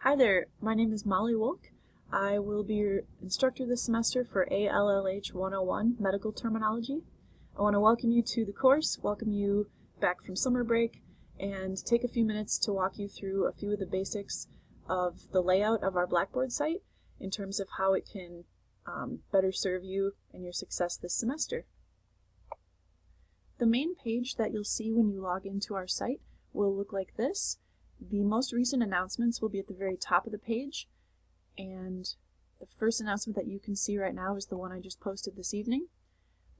Hi there, my name is Molly Wolk. I will be your instructor this semester for ALLH 101 Medical Terminology. I want to welcome you to the course, welcome you back from summer break, and take a few minutes to walk you through a few of the basics of the layout of our Blackboard site in terms of how it can better serve you and your success this semester. The main page that you'll see when you log into our site will look like this. The most recent announcements will be at the very top of the page, and the first announcement that you can see right now is the one I just posted this evening,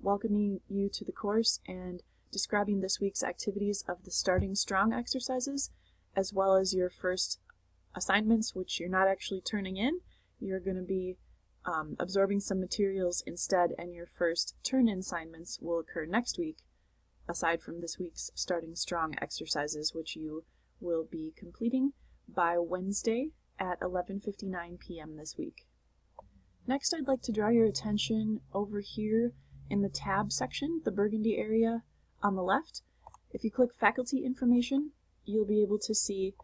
welcoming you to the course and describing this week's activities of the Starting Strong exercises, as well as your first assignments, which you're not actually turning in. You're going to be absorbing some materials instead, and your first turn-in assignments will occur next week, aside from this week's Starting Strong exercises, which you will be completing by Wednesday at 11:59 p.m. this week. Next, I'd like to draw your attention over here in the tab section, the burgundy area on the left. If you click Faculty Information, you'll be able to see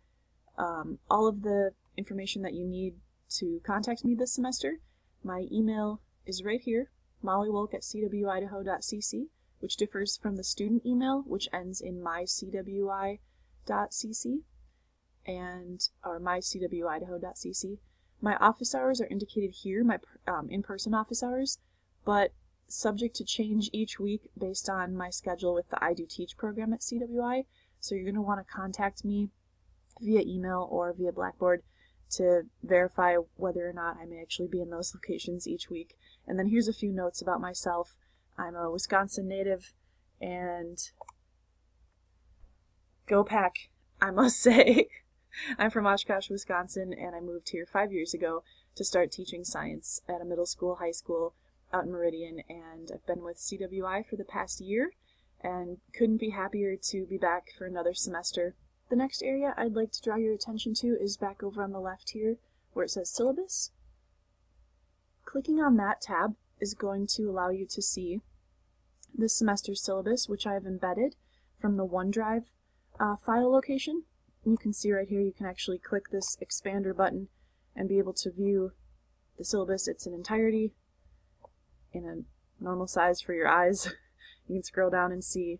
all of the information that you need to contact me this semester. My email is right here, mollywolk@cwidaho.cc, which differs from the student email, which ends in mycwi.cc or mycwidaho.cc. My office hours are indicated here, my in-person office hours, but subject to change each week based on my schedule with the I Do Teach program at CWI. So you're going to want to contact me via email or via Blackboard to verify whether or not I may actually be in those locations each week. And then here's a few notes about myself. I'm a Wisconsin native, and go Pack, I must say. I'm from Oshkosh, Wisconsin, and I moved here 5 years ago to start teaching science at a middle school, high school out in Meridian, and I've been with CWI for the past year and couldn't be happier to be back for another semester. The next area I'd like to draw your attention to is back over on the left here where it says Syllabus. Clicking on that tab is going to allow you to see this semester's syllabus, which I have embedded from the OneDrive file location. You can see right here you can actually click this expander button and be able to view the syllabus. It's in entirety in a normal size for your eyes. You can scroll down and see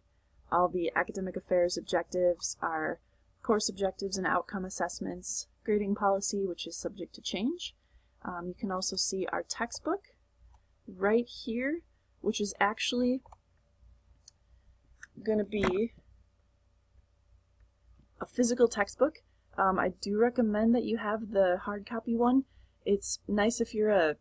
all the academic affairs objectives, our course objectives and outcome assessments, grading policy, which is subject to change. You can also see our textbook right here, which is actually going to be a physical textbook. I do recommend that you have the hard copy one. It's nice if you're a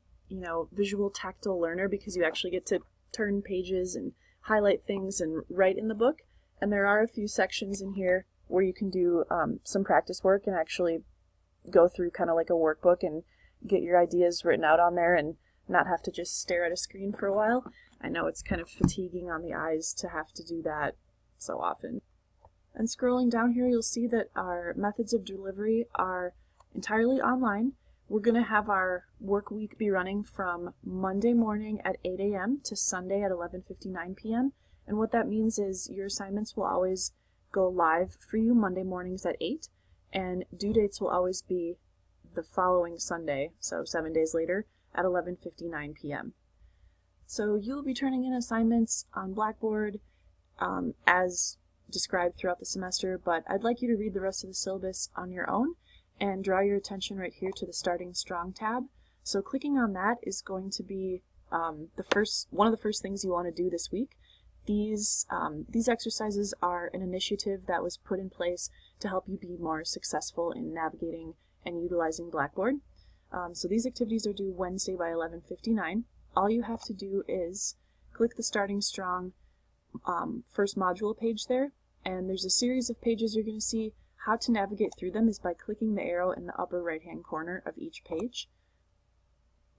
visual tactile learner, because you actually get to turn pages and highlight things and write in the book. And there are a few sections in here where you can do some practice work and actually go through kind of like a workbook and get your ideas written out on there and not have to just stare at a screen for a while. I know it's kind of fatiguing on the eyes to have to do that so often. And scrolling down here, you'll see that our methods of delivery are entirely online. We're going to have our work week be running from Monday morning at 8 a.m. to Sunday at 11:59 p.m. And what that means is your assignments will always go live for you Monday mornings at 8, and due dates will always be the following Sunday, so 7 days later, at 11:59 p.m. So you'll be turning in assignments on Blackboard as described throughout the semester, but I'd like you to read the rest of the syllabus on your own and draw your attention right here to the Starting Strong tab. So clicking on that is going to be one of the first things you want to do this week. These exercises are an initiative that was put in place to help you be more successful in navigating and utilizing Blackboard. So these activities are due Wednesday by 11:59. All you have to do is click the Starting Strong first module page there, and there's a series of pages you're going to see. How to navigate through them is by clicking the arrow in the upper right hand corner of each page,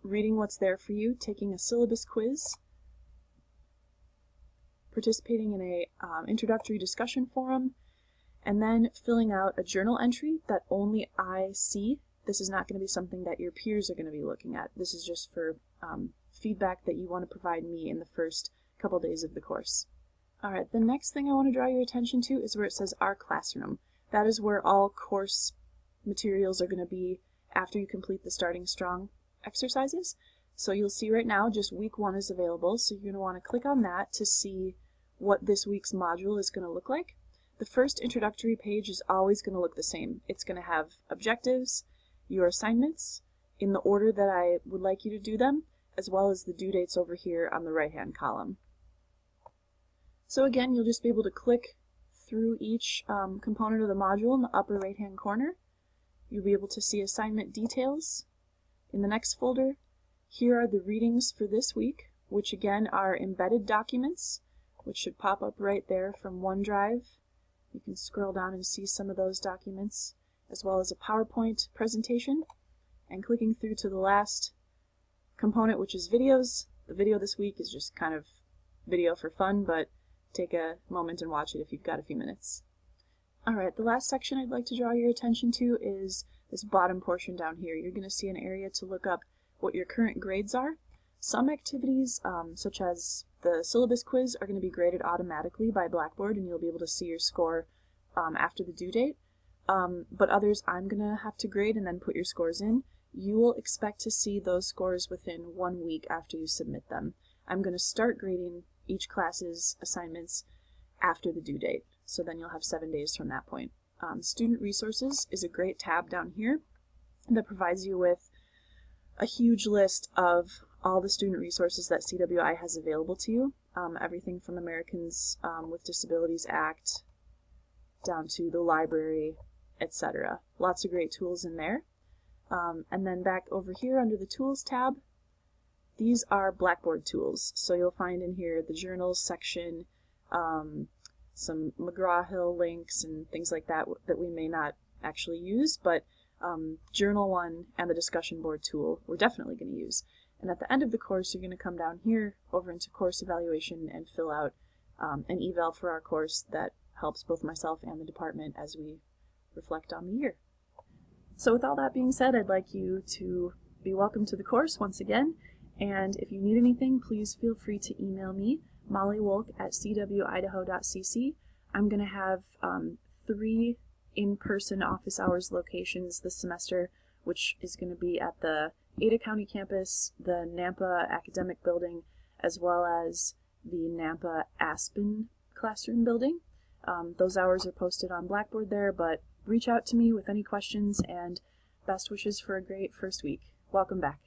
reading what's there for you, taking a syllabus quiz, participating in a introductory discussion forum, and then filling out a journal entry that only I see. This is not going to be something that your peers are going to be looking at. This is just for feedback that you want to provide me in the first couple days of the course. Alright, the next thing I want to draw your attention to is where it says Our Classroom. That is where all course materials are going to be after you complete the Starting Strong exercises. So you'll see right now just week 1 is available, so you're going to want to click on that to see what this week's module is going to look like. The first introductory page is always going to look the same. It's going to have objectives, your assignments, in the order that I would like you to do them, as well as the due dates over here on the right-hand column. So again, you'll just be able to click through each component of the module in the upper right-hand corner. You'll be able to see assignment details in the next folder. Here are the readings for this week, which again are embedded documents, which should pop up right there from OneDrive. You can scroll down and see some of those documents, as well as a PowerPoint presentation. And clicking through to the last component, which is videos. The video this week is just kind of video for fun, but take a moment and watch it if you've got a few minutes. Alright, the last section I'd like to draw your attention to is this bottom portion down here. You're going to see an area to look up what your current grades are. Some activities, such as the syllabus quiz, are going to be graded automatically by Blackboard, and you'll be able to see your score after the due date. But others I'm going to have to grade and then put your scores in. You will expect to see those scores within 1 week after you submit them. I'm going to start grading each class's assignments after the due date, so then you'll have 7 days from that point. Student Resources is a great tab down here that provides you with a huge list of all the student resources that CWI has available to you. Everything from Americans with Disabilities Act down to the library, etc. Lots of great tools in there. And then back over here under the Tools tab, these are Blackboard tools. So you'll find in here the Journals section, some McGraw-Hill links and things like that that we may not actually use, but Journal One and the Discussion Board tool we're definitely going to use. And at the end of the course, you're going to come down here over into Course Evaluation and fill out an eval for our course that helps both myself and the department as we reflect on the year. So with all that being said, I'd like you to be welcome to the course once again, and if you need anything, please feel free to email me, mollywolk@cwidaho.cc. I'm going to have 3 in-person office hours locations this semester, which is going to be at the Ada County campus, the Nampa Academic Building, as well as the Nampa Aspen Classroom Building. Those hours are posted on Blackboard there, but reach out to me with any questions, and best wishes for a great first week. Welcome back.